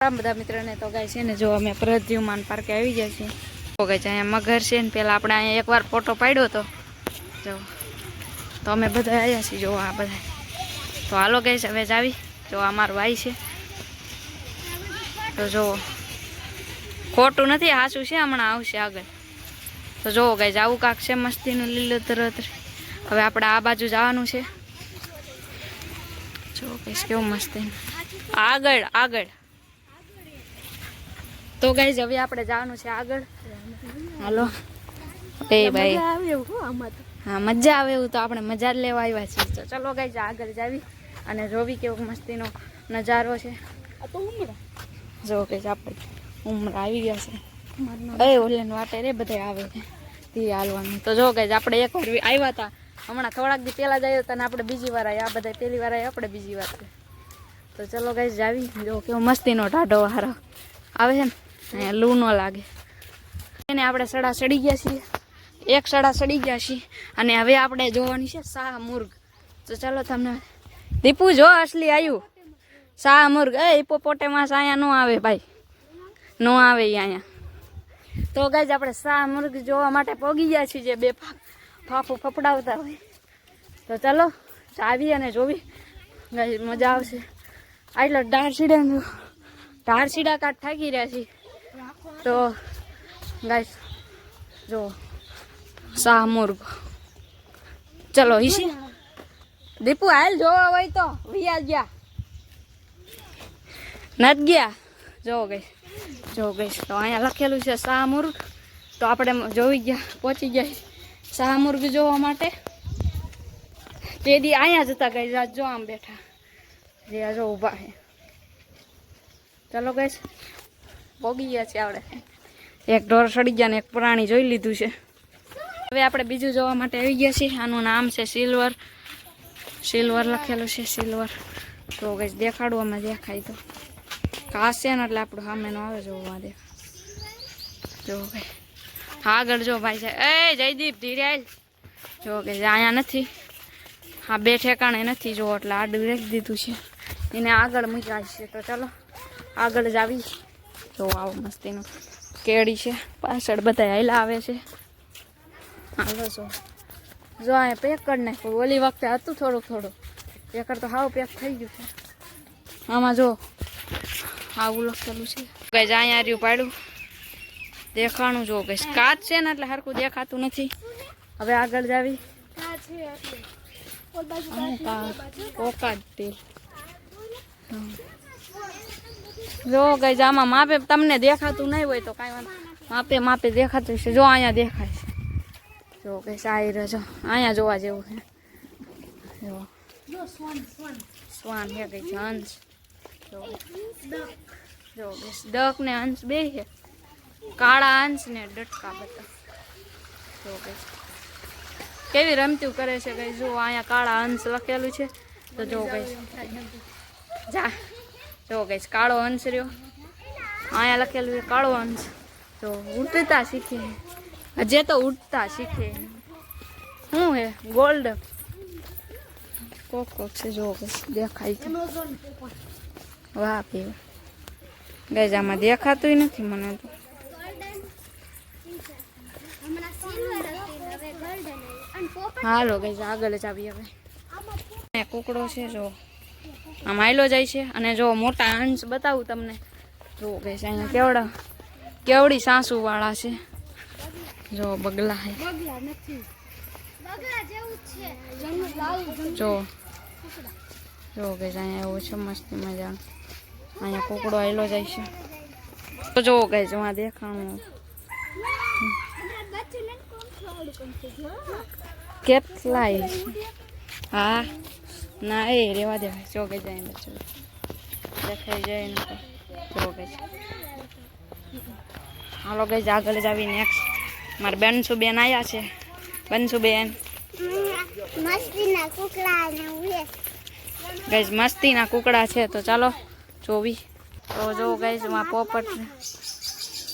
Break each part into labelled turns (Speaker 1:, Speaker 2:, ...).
Speaker 1: બધા મિત્રોને તો ગાય છે ને જો અમે પ્રદ્યુમાન પાર્કે આવી ગયા છીએ તો ગાય છે અહીંયા મગર છે ને પેલા આપણે અહીંયા એકવાર ફોટો પાડ્યો હતો જો તો અમે બધા આવ્યા છીએ જો આ બધા તો હાલો ગાય છે હવે જ આવી જો આ મારો ભાઈ છે તો જો ખોટું નથી હાચું છે હમણાં આવશે આગળ તો જોવો ગાય આવું કાંક છે મસ્તીનું લીલોતર હવે આપણે આ બાજુ જવાનું છે જો કઈશ કેવું મસ્તી આગળ આગળ તો ગાઈસ હવે આપણે જવાનું છે આગળ હાલો એ ભાઈ હા મજા આવે એવું તો આપણે મજા જ લેવા આવ્યા છીએ તો ચલો ગાઈસ આગળ જાવી અને જોવી કેવો મસ્તીનો નજારો છે જો ગાઈસ આપણે ઉમરા આવી ગયા છે એ ઓલેન વાટે રે બધા આવે છે તે હાલવાનું તો જો ગાઈસ આપણે એક વાર આવ્યા હતા હમણાં થોડાક દી પહેલા જ આવ્યો હતા ને આપણે બીજી વાર આવ્યા આ બધા પહેલી વાર આવ્યા આપણે બીજી વાર તો ચલો ગાઈસ જાવી જો કેવો મસ્તીનો ટાઢો હારો આવે છે ને અહીંયા લૂ ન લાગે એને આપણે સડા સડી ગયા છીએ એક સડા સડી ગયા છીએ અને હવે આપણે જોવાની છે શાહ મુર્ગ તો ચાલો તમને દીપુ જો અસલી આવ્યું શાહ મુર્ગ એ હિપોપોટેમસ અહીંયા ન આવે ભાઈ ન આવે અહીંયા તો ગાઈસ આપણે શાહ મુર્ગ જોવા માટે પહોંચી ગયા છીએ જે બે ફાફું ફફડાવતા હોય તો ચાલો આવી અને જોવી ગાઈસ મજા આવશે આટલો ઢાળ સીડા કાઢ થાકી રહ્યા છીએ તો ગાઈસ જો શાહ મુર્ગ ચલો ઈશી દીપુ હાલ જોવા હોય તો વિયા ગયા નત ગયા જો ગઈશ તો અહીંયા લખેલું છે શાહ મુર્ગ તો આપણે જોઈ ગયા પહોંચી ગયા શાહ મુર્ગ જોવા માટે તે દી અહીંયા જતા ગઈ જો આમ બેઠા જે જો ઊભા છે ચાલો ગઈશ પોગી ગયા છે આપણે એક ઢોર સડી ગયા ને એક પ્રાણી જોઈ લીધું છે હવે આપણે બીજું જોવા માટે આવી ગયા છીએ આનું નામ છે સિલ્વર લખેલું છે સિલ્વર તો ગઈશ દેખાડું અમે દેખાય તો ઘાસ છે ને એટલે આપણું સામે નો આવે જોવા દેખા જો ગઈ આગળ જો ભાઈ છે એ જયદીપ ધીરે આવ જો કે અહીંયા નથી હા બે ઠેકાણે નથી જો એટલે આડું રાખી દીધું છે એને આગળ મૂક્યા છે તો ચાલો આગળ જ આવી જો આવો મસ્તીનું કેળી છે પાછળ બધા હાઈલા આવે છે હાલો જો અહીંયા પેક કરી નાખ્યું ઓલી વખતે હતું થોડું પેકર તો હાવ પેક થઈ ગયું છે આમાં જો આવું લખેલું છે કઈ અહીંયા રહ્યું પાડ્યું દેખાણું જો કઈ કાચ છે ને એટલે હરખું દેખાતું નથી હવે આગળ જ આવી જો ગઈ આમાં માપે તમને દેખાતું નહીં હોય તો કાંઈ માપે દેખાતું છે જો અહીંયા દેખાય છે જો કઈ સાઈ જો અહીંયા જોવા જેવું છે શ્વાન છે કઈ હંસ જો ડક ને હંસ બે છે કાળા હંસ ને ડટકા બધા જો કઈ કેવી રમતું કરે છે કઈ જો અહીંયા કાળા હંસ લખેલું છે તો જો કઈ જા જો ગઈશ કાળો હંસ રહ્યો અહીંયા લખેલું છે કાળો હંસ તો ઉડતા શીખે હજે તો ઉડતા શીખે શું હે ગોલ્ડ કોક છે જો દેખાય છે વાહ પીવા ગઈશ આમાં દેખાતું નથી મને તો હાલો ગઈશ આગળ જ આવી હવે કુકડો છે જો આમ આયલો જાય છે અને જો મોટા હંસ બતાવું તમને જો ગઈશ અહીંયા કેવડી સાસુ વાળા છે જો બગલા છે જો ગઈશ અહીંયા એવું છે મસ્તી મજા અહીંયા કુકડો આયલો જાય છે તો જો ગઈશ એમાં દેખાણું કેટલાય હા ના એ રેવા દેવાય ચોકે જાય બચ્ચો દેખાઈ જાય ને ચોકે હાલો ગઈ આગળ જ આવી નેક્સ્ટ મારા બેનસુબેન આવ્યા છે બંસુબેન ગઈ મસ્તીના કુકડા છે તો ચાલો જોવી તો જો ગઈ માં પોપટ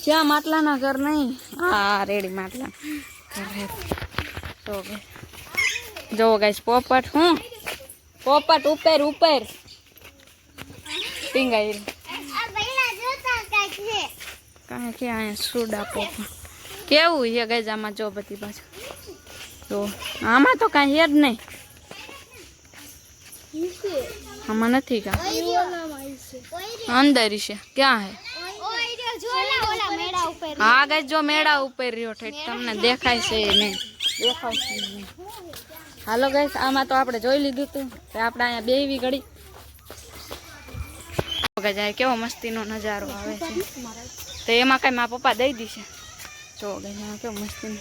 Speaker 1: ક્યાં માટલાના ઘર નહીં હા રેડી માટલા ઘર તો જો ગઈ પોપટ પોપટ ઉપર ટીંગાઈ કાંઈ કે અહીંયા સૂડ આપો કેવું છે ગઈ આમાં જો બધી પાછું તો આમાં તો કાંઈ હેર નહીં આમાં નથી કા અંદર છે ક્યાં હે હા ગઈ જો મેળા ઉપર રહ્યો ઠેઠ તમને દેખાય છે નહીં દેખાય છે નહીં હાલો ગઈ આમાં તો આપણે જોઈ લીધું હતું કે આપણે અહીંયા બેવી ઘડી જાય કેવો મસ્તીનો નજારો આવે છે તો એમાં કઈ મારા પપ્પા દઈ દીશે જો ગઈ કેવો મસ્તીનો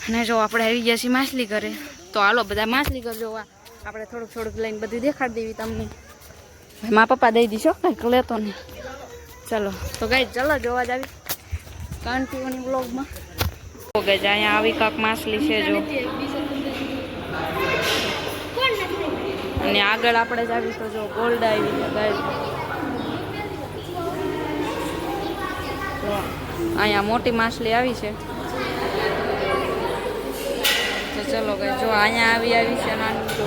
Speaker 1: અને જો આપણે આવી ગયા છીએ માછલી ઘરે તો હાલો બધા માછલી ઘર જોવા આપણે થોડુંક લઈને બધું દેખાડી દેવી તમને મારા પપ્પા દઈ દીશો કંઈક લેતો નહીં ચલો તો ગઈ ચલો જોવા જ આવી કન્ટિન્યુની બ્લોગમાં ગઈ અહીંયા આવી કાંક માછલી છે જો અને આગળ આપણે જ આવી તો જો ગોલ્ડ આવી છે ગાય તો અહીંયા મોટી માછલી આવી છે તો ચલો ગઈ જો અહીંયા આવી છે નાની જો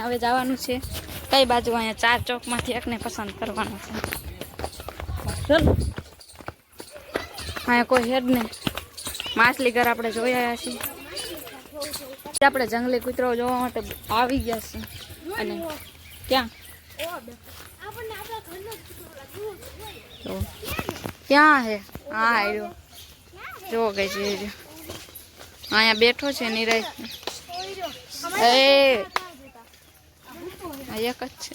Speaker 1: હવે જવાનું છે કઈ બાજુ અહીંયા 4 ચોકમાંથી એકને પસંદ કરવાનું છે ચલો અહીંયા કોઈ હેડ નહીં માછલી ઘર આપણે જોઈ આવ્યા છીએ આપણે જંગલી કૂતરો જોવા માટે આવી ગયા છે અને ક્યાં તો ક્યાં હે હા આવ્યો જો ગઈ છે અહીંયા બેઠો છે નિરાય એ એક જ છે